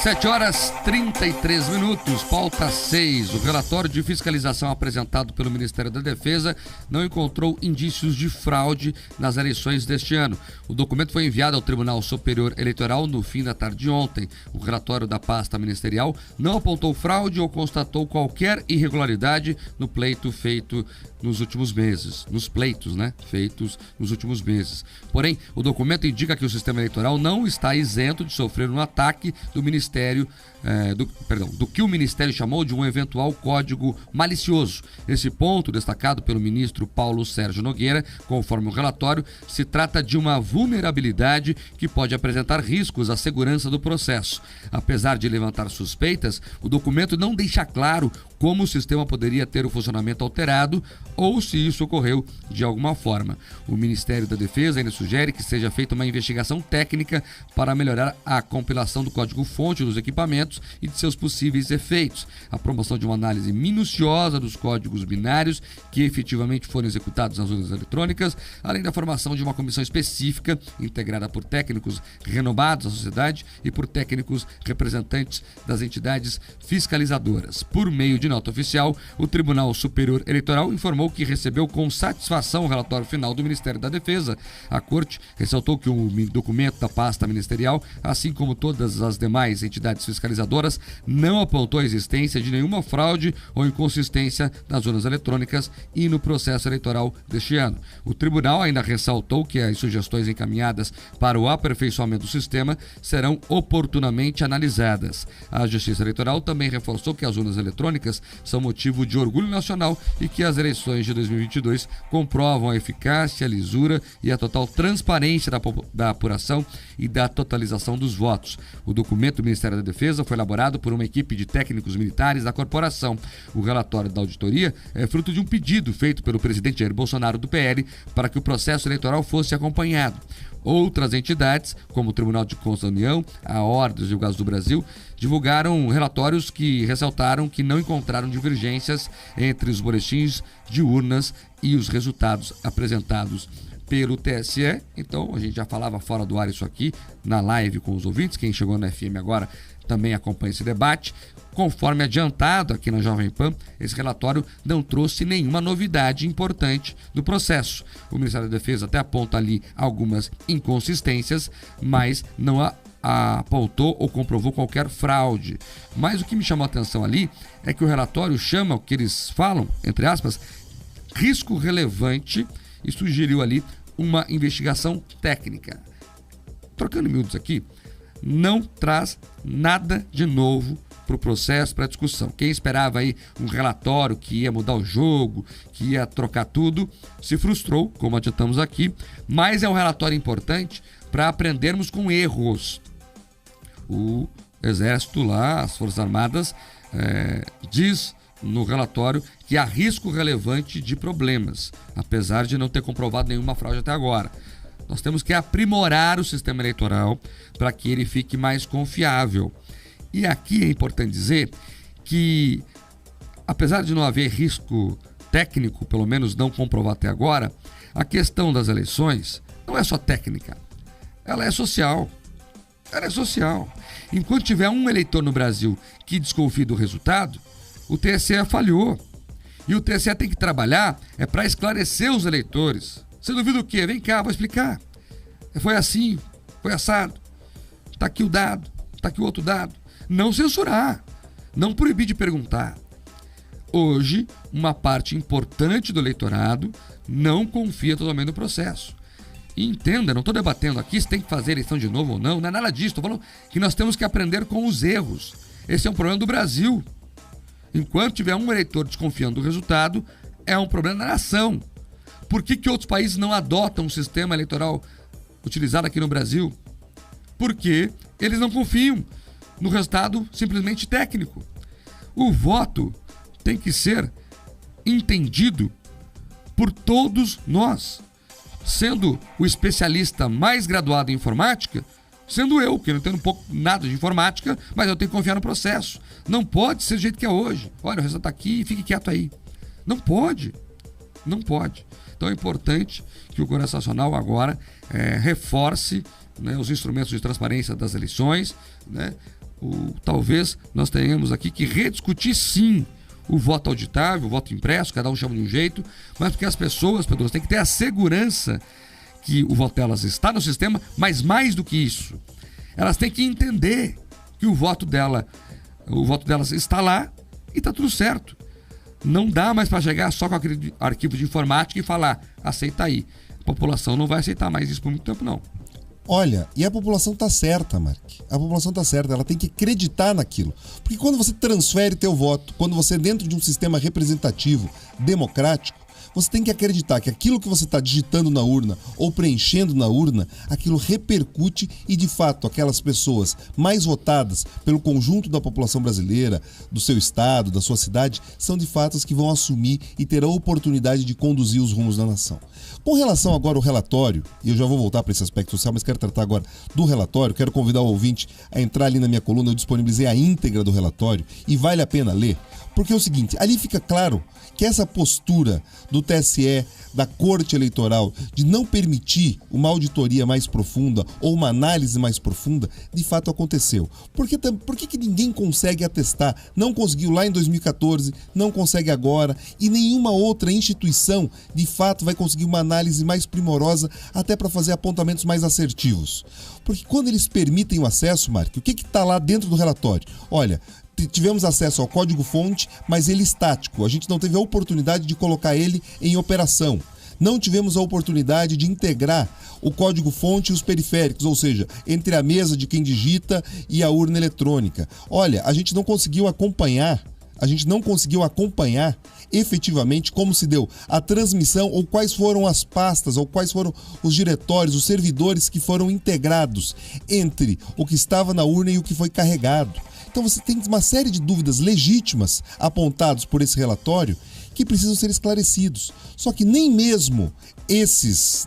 7h33, pauta 6. O relatório de fiscalização apresentado pelo Ministério da Defesa não encontrou indícios de fraude nas eleições deste ano. O documento foi enviado ao Tribunal Superior Eleitoral no fim da tarde de ontem. O relatório da pasta ministerial não apontou fraude ou constatou qualquer irregularidade no pleito feito nos últimos meses. Nos pleitos, feitos nos últimos meses. Porém, o documento indica que o sistema eleitoral não está isento de sofrer um ataque do Ministério do que o Ministério chamou de um eventual código malicioso. Esse ponto, destacado pelo ministro Paulo Sérgio Nogueira, conforme o relatório, se trata de uma vulnerabilidade que pode apresentar riscos à segurança do processo. Apesar de levantar suspeitas, o documento não deixa claro como o sistema poderia ter o funcionamento alterado ou se isso ocorreu de alguma forma. O Ministério da Defesa ainda sugere que seja feita uma investigação técnica para melhorar a compilação do código-fonte dos equipamentos e de seus possíveis efeitos, a promoção de uma análise minuciosa dos códigos binários que efetivamente foram executados nas urnas eletrônicas, além da formação de uma comissão específica integrada por técnicos renomados da sociedade e por técnicos representantes das entidades fiscalizadoras. Por meio de nota oficial, o Tribunal Superior Eleitoral informou que recebeu com satisfação o relatório final do Ministério da Defesa. A Corte ressaltou que o documento da pasta ministerial, assim como todas as demais entidades fiscalizadoras, não apontou a existência de nenhuma fraude ou inconsistência nas urnas eletrônicas e no processo eleitoral deste ano. O tribunal ainda ressaltou que as sugestões encaminhadas para o aperfeiçoamento do sistema serão oportunamente analisadas. A Justiça Eleitoral também reforçou que as urnas eletrônicas são motivo de orgulho nacional e que as eleições de 2022 comprovam a eficácia, a lisura e a total transparência da apuração e da totalização dos votos. O documento do Ministério da Defesa foi elaborado por uma equipe de técnicos militares da corporação. O relatório da auditoria é fruto de um pedido feito pelo presidente Jair Bolsonaro do PL para que o processo eleitoral fosse acompanhado. Outras entidades, como o Tribunal de Contas da União, a Ordem dos Advogados do Brasil, divulgaram relatórios que ressaltaram que não encontraram divergências entre os boletins de urnas e os resultados apresentados pelo TSE. Então, a gente já falava fora do ar isso aqui, na live com os ouvintes. Quem chegou na FM agora também acompanha esse debate. Conforme adiantado aqui na Jovem Pan, esse relatório não trouxe nenhuma novidade importante do processo. O Ministério da Defesa até aponta ali algumas inconsistências, mas não apontou ou comprovou qualquer fraude. Mas o que me chamou a atenção ali é que o relatório chama o que eles falam, entre aspas, risco relevante, e sugeriu ali uma investigação técnica. Trocando miúdos aqui, não traz nada de novo para o processo, para a discussão. Quem esperava aí um relatório que ia mudar o jogo, que ia trocar tudo, se frustrou, como adiantamos aqui, mas é um relatório importante para aprendermos com erros. O Exército lá, as Forças Armadas, diz no relatório que há risco relevante de problemas, apesar de não ter comprovado nenhuma fraude até agora. Nós temos que aprimorar o sistema eleitoral para que ele fique mais confiável. E aqui é importante dizer que, apesar de não haver risco técnico, pelo menos não comprovado até agora, a questão das eleições não é só técnica, ela é social. Ela é social. Enquanto tiver um eleitor no Brasil que desconfie do resultado, o TSE falhou. E o TSE tem que trabalhar para esclarecer os eleitores. Você duvida o quê? Vem cá, vou explicar. Foi assim, foi assado. Está aqui o dado, está aqui o outro dado. Não censurar, não proibir de perguntar. Hoje, uma parte importante do eleitorado não confia totalmente no processo. E entenda, não estou debatendo aqui se tem que fazer eleição de novo ou não, não é nada disso. Estou falando que nós temos que aprender com os erros. Esse é um problema do Brasil. Enquanto tiver um eleitor desconfiando do resultado, é um problema da nação. Por que outros países não adotam um sistema eleitoral utilizado aqui no Brasil? Porque eles não confiam no resultado simplesmente técnico. O voto tem que ser entendido por todos nós. Sendo o especialista mais graduado em informática, sendo eu, que não entendo nada de informática, mas eu tenho que confiar no processo. Não pode ser do jeito que é hoje. Olha, o resultado está aqui e fique quieto aí. Não pode. Não pode. Então é importante que o Congresso Nacional agora reforce os instrumentos de transparência das eleições, talvez nós tenhamos aqui que rediscutir sim o voto auditável, o voto impresso, cada um chama de um jeito, mas porque as pessoas, Pedro, têm que ter a segurança que o voto delas está no sistema, mas mais do que isso, elas têm que entender que o voto delas está lá e está tudo certo. Não dá mais para chegar só com aquele arquivo de informática e falar, aceita aí. A população não vai aceitar mais isso por muito tempo, não. Olha, e a população tá certa, Mark. A população tá certa, ela tem que acreditar naquilo. Porque quando você transfere teu voto, quando você é dentro de um sistema representativo, democrático, você tem que acreditar que aquilo que você está digitando na urna ou preenchendo na urna, aquilo repercute e, de fato, aquelas pessoas mais votadas pelo conjunto da população brasileira, do seu estado, da sua cidade, são de fato as que vão assumir e ter a oportunidade de conduzir os rumos da nação. Com relação agora ao relatório, e eu já vou voltar para esse aspecto social, mas quero tratar agora do relatório, quero convidar o ouvinte a entrar ali na minha coluna, eu disponibilizei a íntegra do relatório e vale a pena ler, porque é o seguinte, ali fica claro que essa postura do TSE, da Corte Eleitoral, de não permitir uma auditoria mais profunda ou uma análise mais profunda, de fato aconteceu. Por que ninguém consegue atestar? Não conseguiu lá em 2014, não consegue agora, e nenhuma outra instituição, de fato, vai conseguir uma análise mais primorosa, até para fazer apontamentos mais assertivos. Porque quando eles permitem o acesso, Mark, o que está lá dentro do relatório? Olha, tivemos acesso ao código-fonte, mas ele estático. A gente não teve a oportunidade de colocar ele em operação. Não tivemos a oportunidade de integrar o código-fonte e os periféricos, ou seja, entre a mesa de quem digita e a urna eletrônica. Olha, a gente não conseguiu acompanhar efetivamente como se deu a transmissão ou quais foram as pastas ou quais foram os diretórios, os servidores que foram integrados entre o que estava na urna e o que foi carregado. Então você tem uma série de dúvidas legítimas apontadas por esse relatório que precisam ser esclarecidos. Só que nem mesmo esses,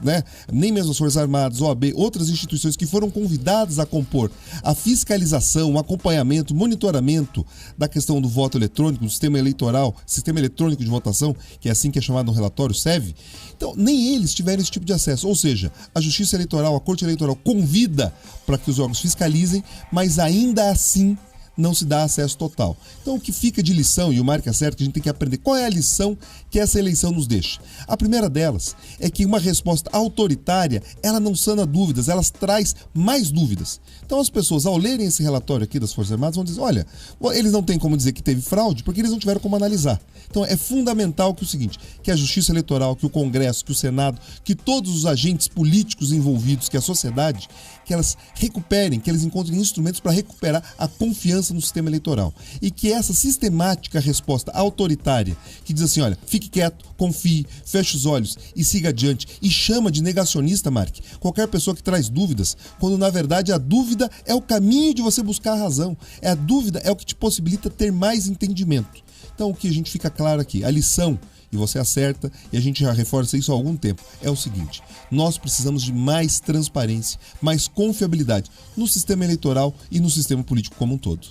nem mesmo as Forças Armadas, OAB, outras instituições que foram convidadas a compor a fiscalização, o acompanhamento, o monitoramento da questão do voto eletrônico, do sistema eleitoral, sistema eletrônico de votação, que é assim que é chamado no relatório, SEV, então nem eles tiveram esse tipo de acesso. Ou seja, a Justiça Eleitoral, a Corte Eleitoral convida para que os órgãos fiscalizem, mas ainda assim não se dá acesso total. Então o que fica de lição, e o Mark acerta, que a gente tem que aprender qual é a lição que essa eleição nos deixa. A primeira delas é que uma resposta autoritária, ela não sana dúvidas, ela traz mais dúvidas. Então as pessoas, ao lerem esse relatório aqui das Forças Armadas, vão dizer, olha, eles não têm como dizer que teve fraude, porque eles não tiveram como analisar. Então é fundamental que o seguinte, que a Justiça Eleitoral, que o Congresso, que o Senado, que todos os agentes políticos envolvidos, que a sociedade, que elas recuperem, que eles encontrem instrumentos para recuperar a confiança no sistema eleitoral. E que essa sistemática resposta autoritária, que diz assim, olha, fique quieto, confie, feche os olhos e siga adiante, e chama de negacionista, Mark, qualquer pessoa que traz dúvidas, quando na verdade a dúvida é o caminho de você buscar a razão. A dúvida é o que te possibilita ter mais entendimento. Então o que a gente fica claro aqui, a lição, e você acerta, e a gente já reforça isso há algum tempo, é o seguinte, nós precisamos de mais transparência, mais confiabilidade no sistema eleitoral e no sistema político como um todo.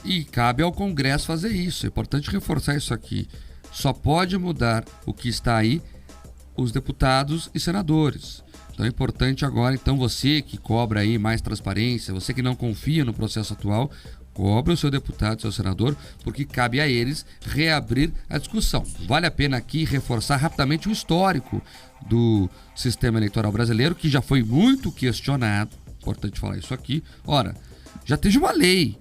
E cabe ao Congresso fazer isso, é importante reforçar isso aqui. Só pode mudar o que está aí os deputados e senadores. Então é importante agora, então você que cobra aí mais transparência, você que não confia no processo atual, cobre o seu deputado, seu senador, porque cabe a eles reabrir a discussão. Vale a pena aqui reforçar rapidamente o histórico do sistema eleitoral brasileiro, que já foi muito questionado, importante falar isso aqui. Ora, já teve uma lei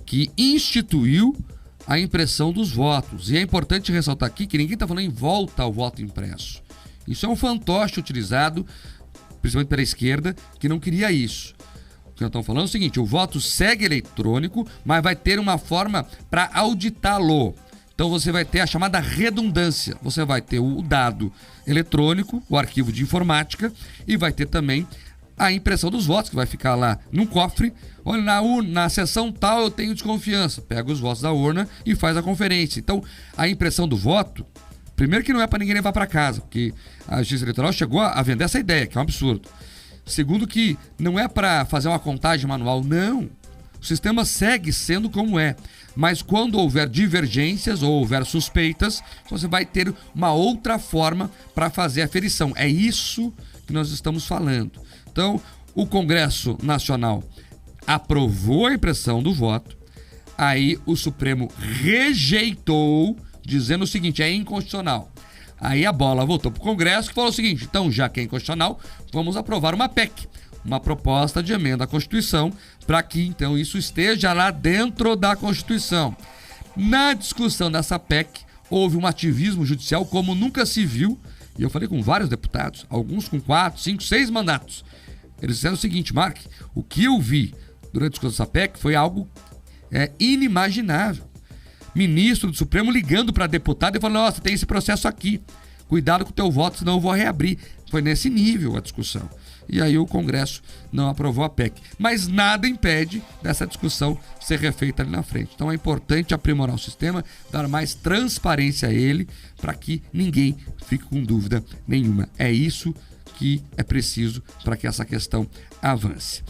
que instituiu a impressão dos votos, e é importante ressaltar aqui que ninguém está falando em volta ao voto impresso. Isso é um fantoche utilizado, principalmente pela esquerda, que não queria isso. O que nós estamos falando é o seguinte, o voto segue eletrônico, mas vai ter uma forma para auditá-lo. Então você vai ter a chamada redundância. Você vai ter o dado eletrônico, o arquivo de informática, e vai ter também a impressão dos votos, que vai ficar lá num cofre. Olha, na sessão tal eu tenho desconfiança. Pega os votos da urna e faz a conferência. Então, a impressão do voto, primeiro que não é para ninguém levar para casa, porque a Justiça Eleitoral chegou a vender essa ideia, que é um absurdo. Segundo que não é para fazer uma contagem manual, não. O sistema segue sendo como é. Mas quando houver divergências ou houver suspeitas, você vai ter uma outra forma para fazer a aferição. É isso que nós estamos falando. Então, o Congresso Nacional aprovou a impressão do voto, aí o Supremo rejeitou, dizendo o seguinte, é inconstitucional. Aí a bola voltou para o Congresso, que falou o seguinte, então, já que é inconstitucional, vamos aprovar uma PEC, uma proposta de emenda à Constituição, para que, então, isso esteja lá dentro da Constituição. Na discussão dessa PEC, houve um ativismo judicial como nunca se viu, e eu falei com vários deputados, alguns com 4, 5, 6 mandatos. Eles disseram o seguinte, Mark, o que eu vi durante a discussão dessa PEC foi algo inimaginável. Ministro do Supremo ligando para deputado e falando, nossa, tem esse processo aqui, cuidado com o teu voto, senão eu vou reabrir. Foi nesse nível a discussão. E aí o Congresso não aprovou a PEC. Mas nada impede dessa discussão ser refeita ali na frente. Então é importante aprimorar o sistema, dar mais transparência a ele, para que ninguém fique com dúvida nenhuma. É isso que é preciso para que essa questão avance.